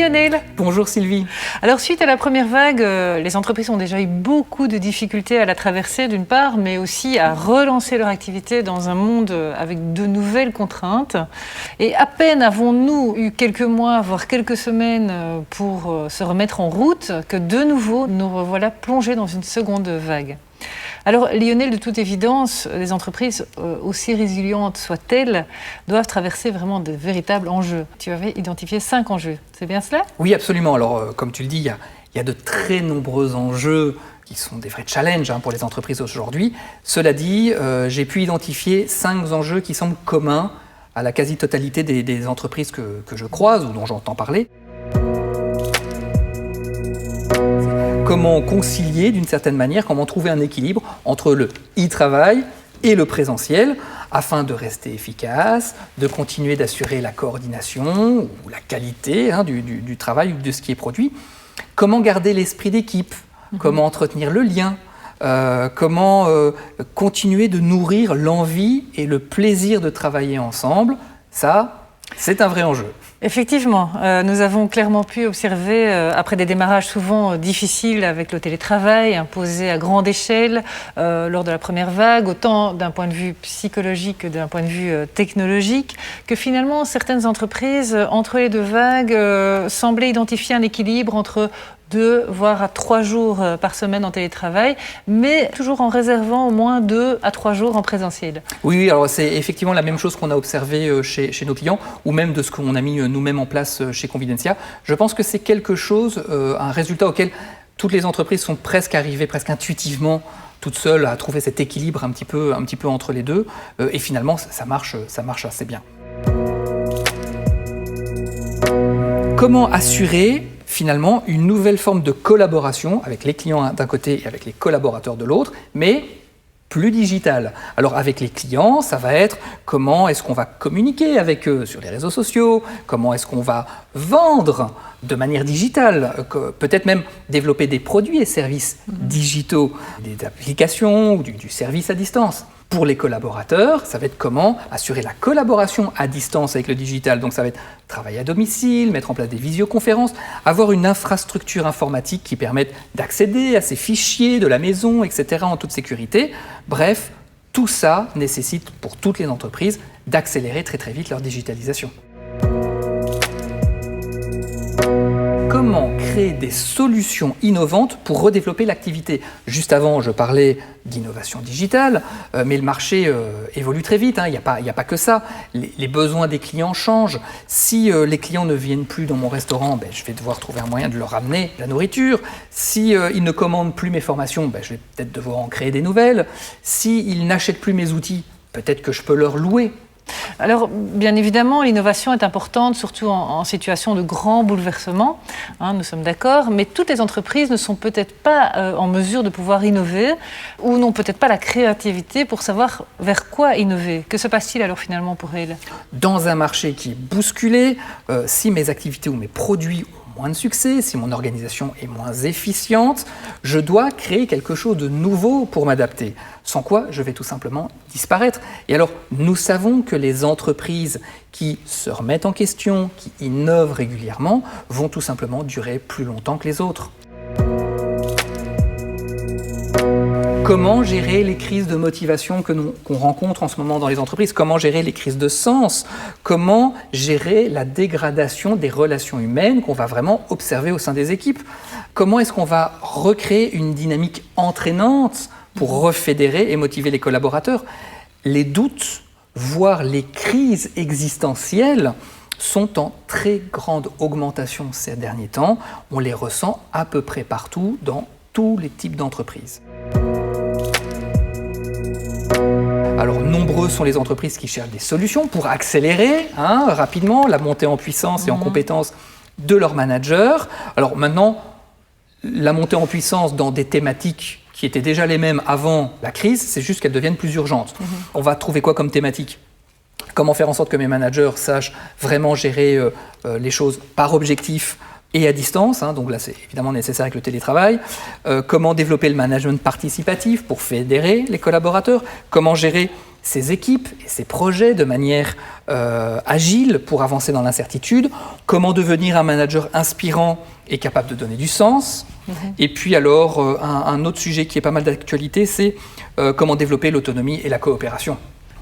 Lionel. Bonjour Sylvie. Alors suite à la première vague, les entreprises ont déjà eu beaucoup de difficultés à la traverser d'une part, mais aussi à relancer leur activité dans un monde avec de nouvelles contraintes. Et à peine avons-nous eu quelques mois, voire quelques semaines pour se remettre en route, que de nouveau nous revoilà plongés dans une seconde vague. Alors Lionel, de toute évidence, les entreprises, aussi résilientes soient-elles, doivent traverser vraiment de véritables enjeux. Tu avais identifié 5 enjeux, c'est bien cela ? Oui, absolument. Alors, comme tu le dis, il y a de très nombreux enjeux qui sont des vrais challenges pour les entreprises aujourd'hui. Cela dit, j'ai pu identifier 5 enjeux qui semblent communs à la quasi-totalité des entreprises que je croise ou dont j'entends parler. Comment concilier d'une certaine manière, comment trouver un équilibre entre le e-travail et le présentiel afin de rester efficace, de continuer d'assurer la coordination ou la qualité du travail ou de ce qui est produit. Comment garder l'esprit d'équipe, comment entretenir le lien, comment continuer de nourrir l'envie et le plaisir de travailler ensemble. Ça, c'est un vrai enjeu. Effectivement, nous avons clairement pu observer, après des démarrages souvent difficiles avec le télétravail imposé à grande échelle lors de la première vague, autant d'un point de vue psychologique que d'un point de vue technologique, que finalement certaines entreprises, entre les 2 vagues, semblaient identifier un équilibre entre 2 voire à 3 jours par semaine en télétravail, mais toujours en réservant au moins 2 à 3 jours en présentiel. Oui, alors c'est effectivement la même chose qu'on a observé chez nos clients, ou même de ce qu'on a mis nous-mêmes en place chez Convidencia. Je pense que c'est quelque chose, un résultat auquel toutes les entreprises sont presque arrivées, presque intuitivement, toutes seules, à trouver cet équilibre un petit peu entre les deux. Et finalement, ça marche assez bien. Comment assurer finalement une nouvelle forme de collaboration avec les clients d'un côté et avec les collaborateurs de l'autre, mais plus digitale. Alors avec les clients, ça va être comment est-ce qu'on va communiquer avec eux sur les réseaux sociaux, comment est-ce qu'on va vendre de manière digitale, peut-être même développer des produits et services digitaux, des applications ou du service à distance. Pour les collaborateurs, ça va être comment assurer la collaboration à distance avec le digital. Donc ça va être travailler à domicile, mettre en place des visioconférences, avoir une infrastructure informatique qui permette d'accéder à ces fichiers de la maison, etc. en toute sécurité. Bref, tout ça nécessite pour toutes les entreprises d'accélérer très très vite leur digitalisation. Comment créer des solutions innovantes pour redévelopper l'activité ? Juste avant, je parlais d'innovation digitale, mais le marché évolue très vite, il n'y a pas que ça. Les besoins des clients changent. Si les clients ne viennent plus dans mon restaurant, je vais devoir trouver un moyen de leur ramener la nourriture. Si ils ne commandent plus mes formations, je vais peut-être devoir en créer des nouvelles. S'ils n'achètent plus mes outils, peut-être que je peux leur louer. Alors, bien évidemment, l'innovation est importante, surtout en situation de grand bouleversement, nous sommes d'accord, mais toutes les entreprises ne sont peut-être pas en mesure de pouvoir innover ou n'ont peut-être pas la créativité pour savoir vers quoi innover. Que se passe-t-il alors finalement pour elles ? Dans un marché qui est bousculé, si mes activités ou mes produits moins de succès, si mon organisation est moins efficiente, je dois créer quelque chose de nouveau pour m'adapter. Sans quoi, je vais tout simplement disparaître. Et alors, nous savons que les entreprises qui se remettent en question, qui innovent régulièrement, vont tout simplement durer plus longtemps que les autres. Comment gérer les crises de motivation qu'on rencontre en ce moment dans les entreprises ? Comment gérer les crises de sens ? Comment gérer la dégradation des relations humaines qu'on va vraiment observer au sein des équipes ? Comment est-ce qu'on va recréer une dynamique entraînante pour refédérer et motiver les collaborateurs ? Les doutes, voire les crises existentielles, sont en très grande augmentation ces derniers temps. On les ressent à peu près partout dans tous les types d'entreprises. Alors, nombreuses sont les entreprises qui cherchent des solutions pour accélérer rapidement la montée en puissance et en compétence de leurs managers. Alors maintenant, la montée en puissance dans des thématiques qui étaient déjà les mêmes avant la crise, c'est juste qu'elles deviennent plus urgentes. On va trouver quoi comme thématique ? Comment faire en sorte que mes managers sachent vraiment gérer les choses par objectif et à distance, donc là c'est évidemment nécessaire avec le télétravail. Comment développer le management participatif pour fédérer les collaborateurs. Comment gérer ses équipes et ses projets de manière agile pour avancer dans l'incertitude, comment devenir un manager inspirant et capable de donner du sens. Et puis alors, un autre sujet qui est pas mal d'actualité, c'est comment développer l'autonomie et la coopération.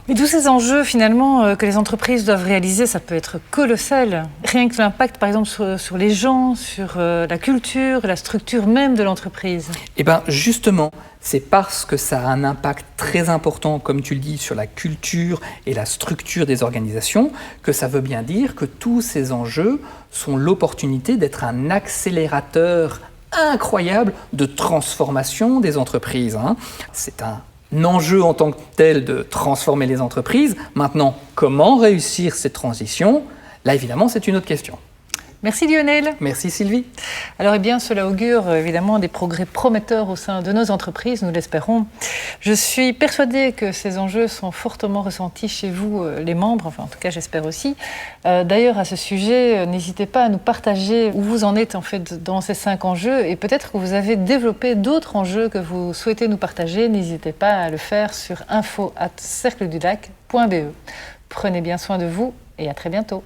Mais tous ces enjeux, finalement, que les entreprises doivent réaliser, ça peut être colossal. Rien que l'impact, par exemple, sur les gens, sur la culture, la structure même de l'entreprise. Eh bien, justement, c'est parce que ça a un impact très important, comme tu le dis, sur la culture et la structure des organisations, que ça veut bien dire que tous ces enjeux sont l'opportunité d'être un accélérateur incroyable de transformation des entreprises. C'est un enjeu en tant que tel de transformer les entreprises. Maintenant, comment réussir cette transition? Là, évidemment, c'est une autre question. Merci Lionel. Merci Sylvie. Alors cela augure évidemment des progrès prometteurs au sein de nos entreprises, nous l'espérons. Je suis persuadée que ces enjeux sont fortement ressentis chez vous, les membres, enfin en tout cas j'espère aussi. D'ailleurs à ce sujet, n'hésitez pas à nous partager où vous en êtes en fait dans ces 5 enjeux et peut-être que vous avez développé d'autres enjeux que vous souhaitez nous partager. N'hésitez pas à le faire sur info@cercledulac.be. Prenez bien soin de vous et à très bientôt.